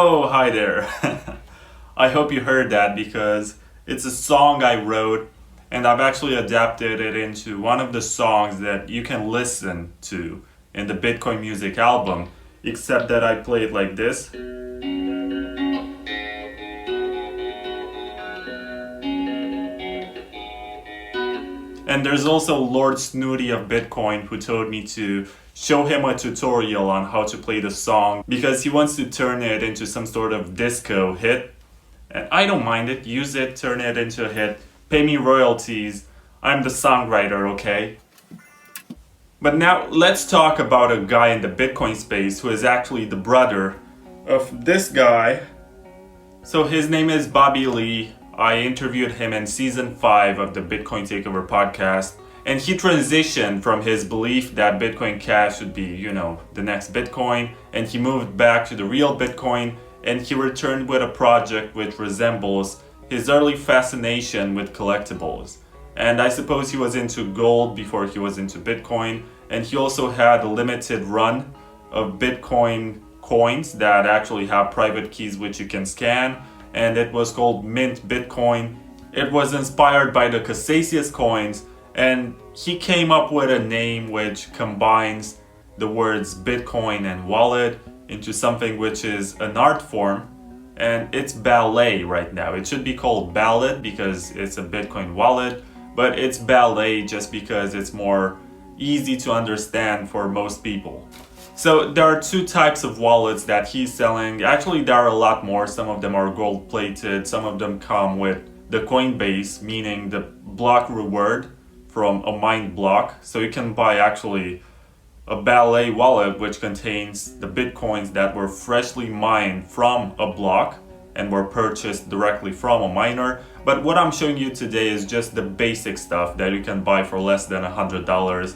Oh, hi there. I hope you heard that because it's a song I wrote and I've actually adapted it into one of the songs that you can listen to in the Bitcoin music album, except that I play it like this. And there's also Lord Snooty of Bitcoin who told me to show him a tutorial on how to play the song because he wants to turn it into some sort of disco hit. And I don't mind it, use it, turn it into a hit, pay me royalties. I'm the songwriter, okay? But now let's talk about a guy in the Bitcoin space who is actually the brother of this guy. So his name is Bobby Lee. I interviewed him in season 5 of the Bitcoin Takeover podcast, and he transitioned from his belief that Bitcoin Cash should be, the next Bitcoin, and he moved back to the real Bitcoin, and he returned with a project which resembles his early fascination with collectibles. And I suppose he was into gold before he was into Bitcoin, and he also had a limited run of Bitcoin coins that actually have private keys which you can scan, and it was called Mint Bitcoin. It was inspired by the Casascius coins, and he came up with a name which combines the words Bitcoin and wallet into something which is an art form, and it's ballet right now. It should be called Ballet because it's a Bitcoin wallet, but it's ballet just because it's more easy to understand for most people. So there are 2 types of wallets that he's selling. Actually, there are a lot more. Some of them are gold plated. Some of them come with the Coinbase, meaning the block reward from a mined block. So you can buy actually a Ballet wallet which contains the Bitcoins that were freshly mined from a block and were purchased directly from a miner. But what I'm showing you today is just the basic stuff that you can buy for less than $100.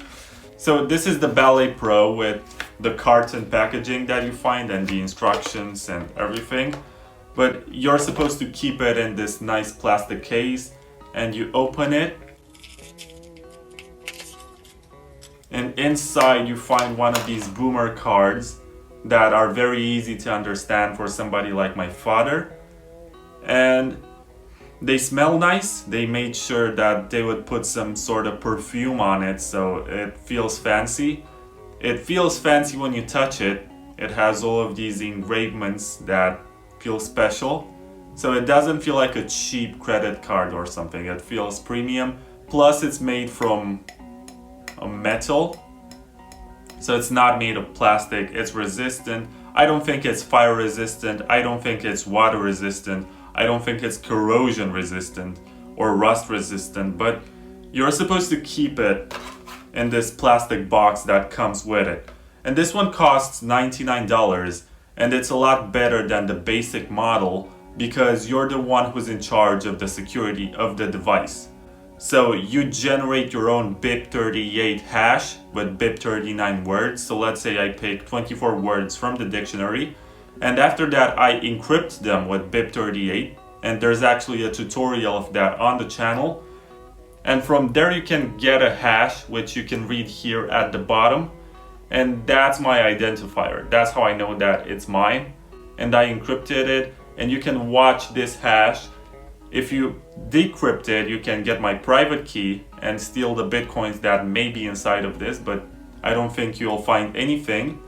So this is the Ballet Pro with the carton packaging that you find and the instructions and everything. But you're supposed to keep it in this nice plastic case, and you open it. And inside you find one of these boomer cards that are very easy to understand for somebody like my father. And they smell nice. They made sure that they would put some sort of perfume on it so it feels fancy. It feels fancy when you touch it. It has all of these engravements that feel special. So it doesn't feel like a cheap credit card or something. It feels premium. Plus it's made from a metal. So it's not made of plastic. It's resistant. I don't think it's fire resistant. I don't think it's water resistant. I don't think it's corrosion resistant or rust resistant, but you're supposed to keep it in this plastic box that comes with it. And this one costs $99, and it's a lot better than the basic model because you're the one who's in charge of the security of the device. So you generate your own BIP38 hash with BIP39 words. So let's say I pick 24 words from the dictionary, and after that I encrypt them with BIP38, and there's actually a tutorial of that on the channel. And from there you can get a hash which you can read here at the bottom, and that's my identifier. That's how I know that it's mine, and I encrypted it, and you can watch this hash. If you decrypt it, you can get my private key and steal the bitcoins that may be inside of this, but I don't think you'll find anything.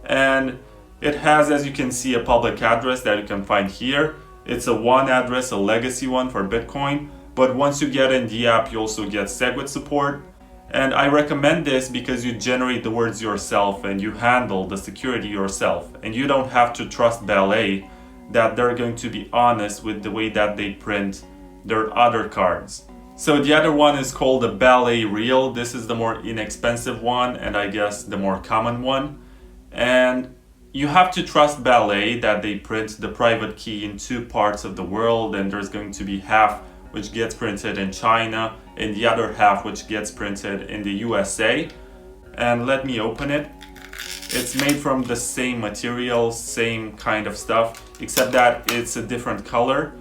And it has, as you can see, a public address that you can find here. It's a one address, a legacy one for Bitcoin, but once you get in the app, you also get SegWit support. And I recommend this because you generate the words yourself and you handle the security yourself, and you don't have to trust Ballet that they're going to be honest with the way that they print their other cards. So the other one is called the Ballet Real. This is the more inexpensive one, and I guess the more common one. And you have to trust Ballet that they print the private key in 2 parts of the world, and there's going to be half which gets printed in China and the other half which gets printed in the USA. And let me open it. It's made from the same material, same kind of stuff, except that it's a different color.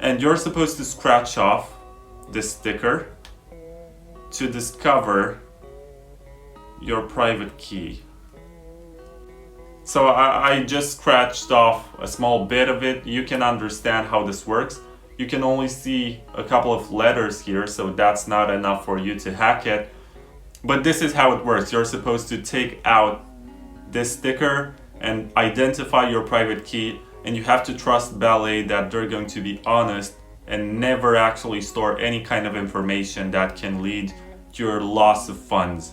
And you're supposed to scratch off this sticker to discover your private key. So I just scratched off a small bit of it. You can understand how this works. You can only see a couple of letters here, so that's not enough for you to hack it. But this is how it works. You're supposed to take out this sticker and identify your private key, and you have to trust Ballet that they're going to be honest and never actually store any kind of information that can lead to your loss of funds.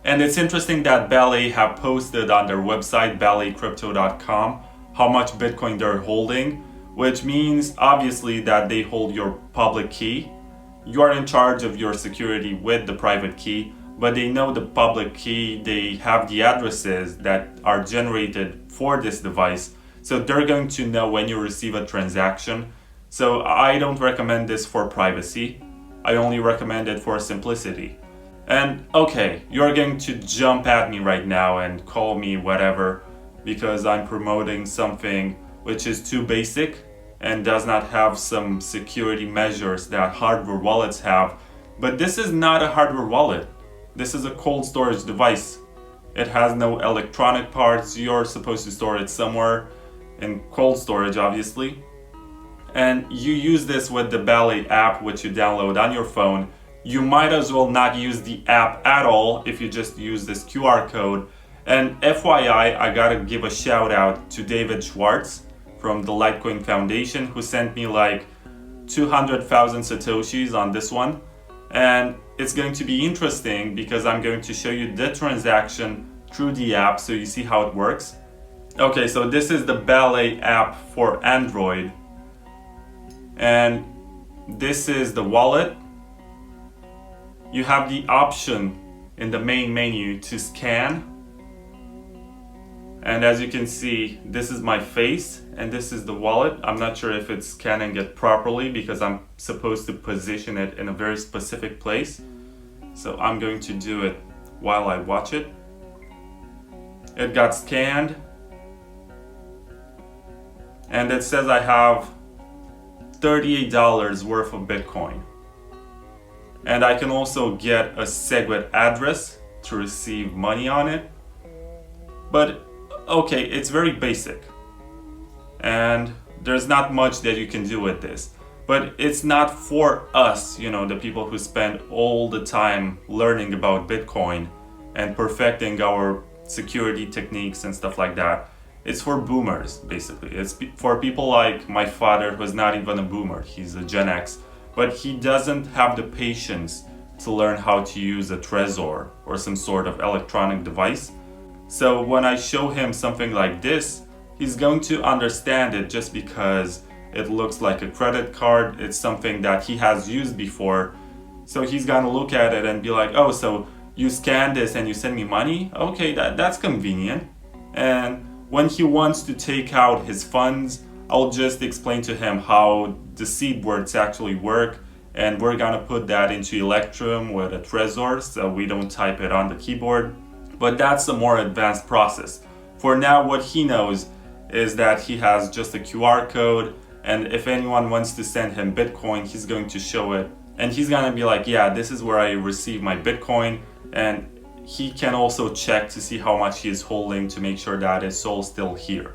And it's interesting that Ballet have posted on their website, balletcrypto.com, how much Bitcoin they're holding, which means obviously that they hold your public key. You are in charge of your security with the private key, but they know the public key, they have the addresses that are generated for this device, so they're going to know when you receive a transaction. So I don't recommend this for privacy. I only recommend it for simplicity. And okay, you're going to jump at me right now and call me whatever because I'm promoting something which is too basic and does not have some security measures that hardware wallets have. But this is not a hardware wallet. This is a cold storage device. It has no electronic parts. You're supposed to store it somewhere in cold storage, obviously. And you use this with the Ballet app, which you download on your phone. You might as well not use the app at all if you just use this QR code. And FYI, I gotta give a shout out to David Schwartz from the Litecoin Foundation, who sent me like 200,000 Satoshis on this one. And it's going to be interesting because I'm going to show you the transaction through the app so you see how it works. Okay, so this is the Ballet app for Android. And this is the wallet. You have the option in the main menu to scan. And as you can see, this is my face and this is the wallet. I'm not sure if it's scanning it properly because I'm supposed to position it in a very specific place. So I'm going to do it while I watch it. It got scanned. And it says I have $38 worth of Bitcoin. And I can also get a SegWit address to receive money on it. But okay, it's very basic. And there's not much that you can do with this. But it's not for us, the people who spend all the time learning about Bitcoin and perfecting our security techniques and stuff like that. It's for boomers, basically. It's for people like my father, who's not even a boomer. He's a Gen X. But he doesn't have the patience to learn how to use a Trezor or some sort of electronic device. So when I show him something like this, he's going to understand it just because it looks like a credit card. It's something that he has used before. So he's gonna look at it and be like, oh, so you scan this and you send me money? Okay, that's convenient. And when he wants to take out his funds, I'll just explain to him how the seed words actually work, and we're gonna put that into Electrum with a Trezor so we don't type it on the keyboard. But that's a more advanced process. For now, what he knows is that he has just a QR code, and if anyone wants to send him Bitcoin, he's going to show it. And he's gonna be like, yeah, this is where I receive my Bitcoin, and he can also check to see how much he is holding to make sure that it's all still here.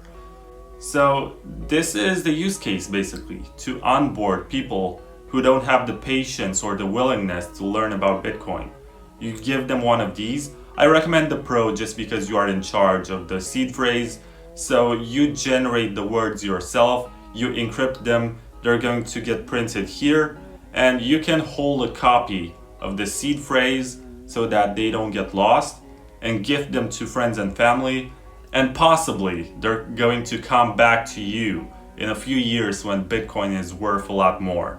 So this is the use case basically, to onboard people who don't have the patience or the willingness to learn about Bitcoin. You give them one of these. I recommend the Pro just because you are in charge of the seed phrase. So you generate the words yourself, you encrypt them, they're going to get printed here, and you can hold a copy of the seed phrase so that they don't get lost, and gift them to friends and family. And possibly they're going to come back to you in a few years when Bitcoin is worth a lot more.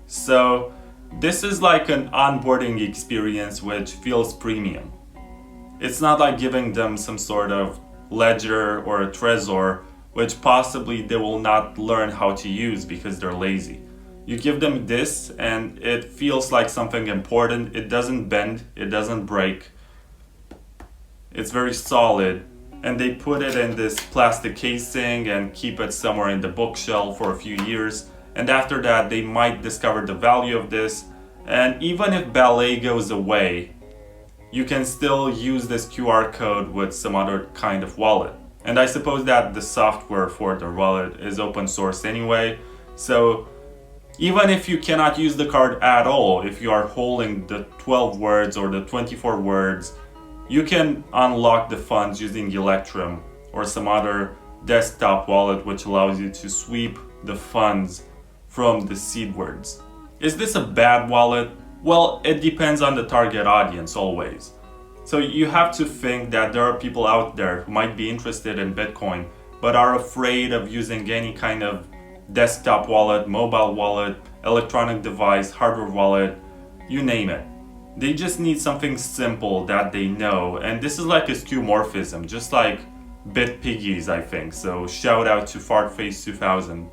So this is like an onboarding experience which feels premium. It's not like giving them some sort of ledger or a Trezor, which possibly they will not learn how to use because they're lazy. You give them this and it feels like something important. It doesn't bend, it doesn't break. It's very solid. And they put it in this plastic casing and keep it somewhere in the bookshelf for a few years. And after that, they might discover the value of this. And even if Ballet goes away, you can still use this QR code with some other kind of wallet. And I suppose that the software for the wallet is open source anyway. So even if you cannot use the card at all, if you are holding the 12 words or the 24 words, you can unlock the funds using Electrum or some other desktop wallet which allows you to sweep the funds from the seed words. Is this a bad wallet? Well, it depends on the target audience always. So you have to think that there are people out there who might be interested in Bitcoin but are afraid of using any kind of desktop wallet, mobile wallet, electronic device, hardware wallet, you name it. They just need something simple that they know, and this is like a skeuomorphism, just like BitPiggies, I think. So shout out to Fartface2000,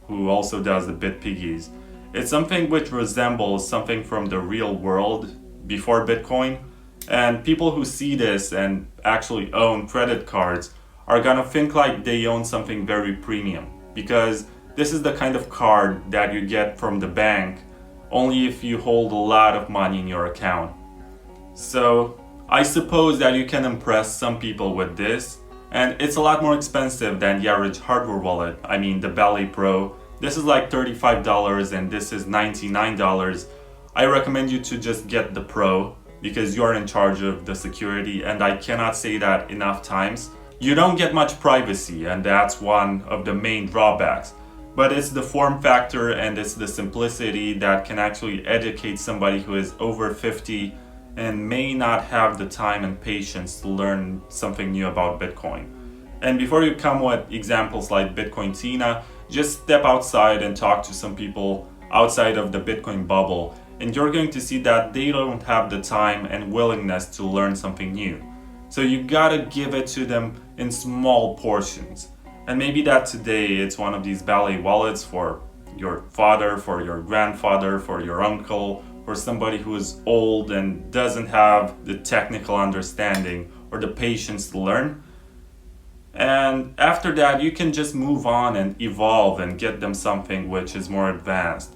who also does the BitPiggies. It's something which resembles something from the real world before Bitcoin, and people who see this and actually own credit cards are gonna think like they own something very premium, because this is the kind of card that you get from the bank only if you hold a lot of money in your account. So I suppose that you can impress some people with this, and it's a lot more expensive than the average hardware wallet. I mean, the Ballet Pro, this is like $35 and this is $99. I recommend you to just get the Pro because you're in charge of the security, and I cannot say that enough times. You don't get much privacy, and that's one of the main drawbacks. But it's the form factor and it's the simplicity that can actually educate somebody who is over 50 and may not have the time and patience to learn something new about Bitcoin. And before you come with examples like Bitcoin Tina, just step outside and talk to some people outside of the Bitcoin bubble, and you're going to see that they don't have the time and willingness to learn something new. So you gotta give it to them in small portions. And maybe that today it's one of these Ballet wallets for your father, for your grandfather, for your uncle, for somebody who is old and doesn't have the technical understanding or the patience to learn. And after that, you can just move on and evolve and get them something which is more advanced.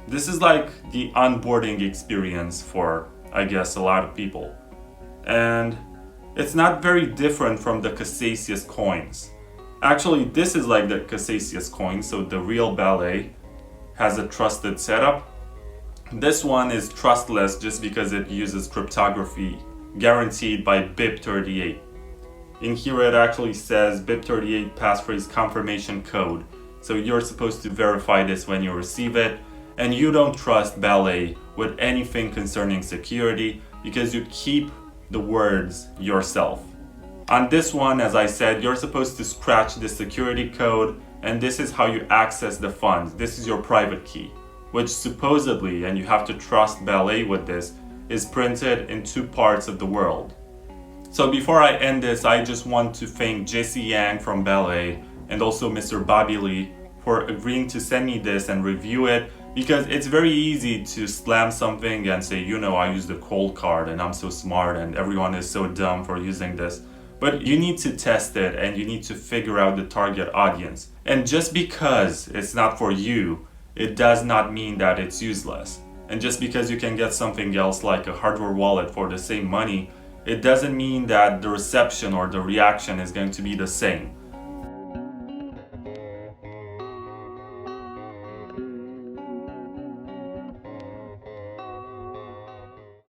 This is like the onboarding experience for, I guess, a lot of people. And it's not very different from the Casascius coins. Actually, this is like the Casascius coin, so the real Ballet has a trusted setup. This one is trustless just because it uses cryptography guaranteed by BIP38. In here it actually says BIP38 passphrase confirmation code. So you're supposed to verify this when you receive it, and you don't trust Ballet with anything concerning security because you keep the words yourself. On this one, as I said, you're supposed to scratch the security code, and this is how you access the funds. This is your private key, which supposedly, and you have to trust Ballet with this, is printed in 2 parts of the world. So before I end this, I just want to thank Jesse Yang from Ballet and also Mr. Bobby Lee for agreeing to send me this and review it, because it's very easy to slam something and say, you know, I used a cold card and I'm so smart and everyone is so dumb for using this. But you need to test it and you need to figure out the target audience. And just because it's not for you, it does not mean that it's useless. And just because you can get something else like a hardware wallet for the same money, it doesn't mean that the reception or the reaction is going to be the same.